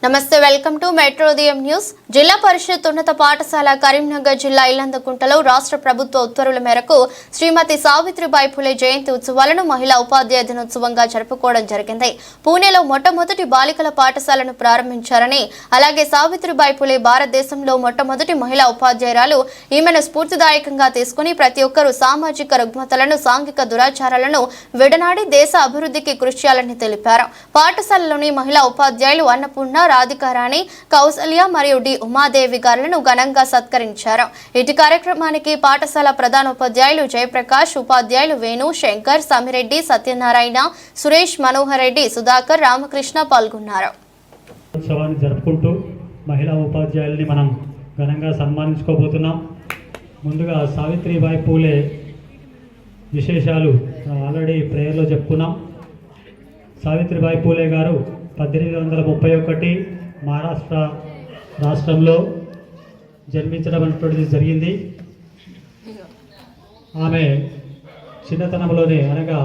నమస్తే, welcome to మెట్రోదియం news. జిల్లా పరిషత్ ఉన్నత పాఠశాల కరీంనగర్ జిల్లా ఇల్లందకుంటలో రాష్ట్ర ప్రభుత్వ ఉత్తర్వుల మేరకు శ్రీమతి సావిత్రిబాయి ఫులే జయంతి ఉత్సవాలను మహిళా ఉపాధ్యాయ దినోత్సవంగా జరుపుకోవడం జరిగింది. పూణేలో మొట్టమొదటి బాలికల పాఠశాలను ప్రారంభించారని, అలాగే సావిత్రిబాయి ఫులే భారతదేశంలో మొట్టమొదటి మహిళా ఉపాధ్యాయురాలు. ఈమెను స్ఫూర్తిదాయకంగా తీసుకుని ప్రతి ఒక్కరూ సామాజిక రుగ్మతలను, సాంఘిక దురాచారాలను విడనాడి దేశ అభివృద్ధికి కృషి చేయాలని తెలిపారు. పాఠశాలలోని మహిళా ఉపాధ్యాయులు అన్నపూర్ణ, రాధికారాణి, కౌసల్య మరియు డి ఉమాదేవి గారులను ఘనంగా సత్కరించారు. ఇటు కార్యక్రమానికి పాఠశాల ప్రధానోపాధ్యాయులు జయప్రకాష్, ఉపాధ్యాయులు వేణు, శంకర్, సమిరెడ్డి, సత్యనారాయణ, సురేష్, మనోహర్ రెడ్డి, సుధాకర్, రామకృష్ణ పాల్గొన్నారు. జరుపుకుంటూ మహిళా ఉపాధ్యాయుల్ని మనం ఘనంగా సన్మానించుకోబోతున్నాం. ముందుగా సావిత్రిబాయి పూలే విశేషాలు ఆల్రెడీ ప్రేయర్లో చెప్పుకున్నాం. సావిత్రిబాయి పూలే గారు 1831 మహారాష్ట్ర రాష్ట్రంలో జన్మించడం అనేటువంటిది జరిగింది. ఆమె చిన్నతనంలోనే అనగా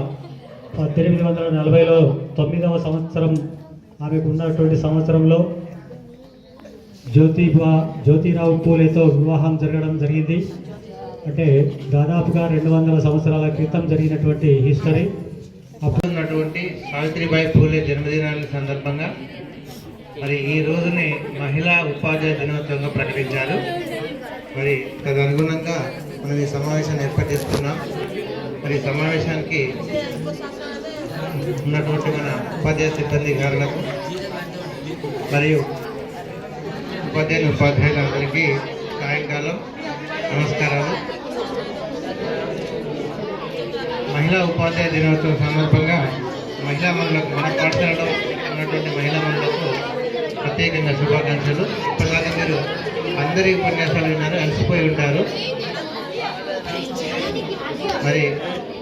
1840లో 9వ సంవత్సరం ఆమెకు ఉన్నటువంటి సంవత్సరంలో జ్యోతిరావు పూలేతో వివాహం జరగడం జరిగింది. అంటే దాదాపుగా 200 సంవత్సరాల క్రితం జరిగినటువంటి హిస్టరీ. అప్పుడున్నటువంటి సావిత్రిబాయి పూలే జన్మదినాల సందర్భంగా మరి ఈ రోజుని మహిళా ఉపాధ్యాయ దినోత్సవంగా ప్రకటించారు. మరి తదనుగుణంగా మనం ఈ సమావేశాన్ని ఏర్పాటు చేసుకున్నాం. మరి సమావేశానికి ఉన్నటువంటి మన ఉపాధ్యాయ సిబ్బంది గారులకు మరియు ఉపాధ్యాయులందరికీ సాయంకాలం నమస్కారాలు. మహిళా ఉపాధ్యాయ దినోత్సవం సందర్భంగా మహిళా మనులకు, మన పాఠశాలలో ఉన్నటువంటి మహిళా మనులకు ప్రత్యేకంగా శుభాకాంక్షలు. ఇప్పటిదాకా మీరు అందరి ఉపన్యాసాలు విన్నారు, అలసిపోయి ఉంటారు. మరి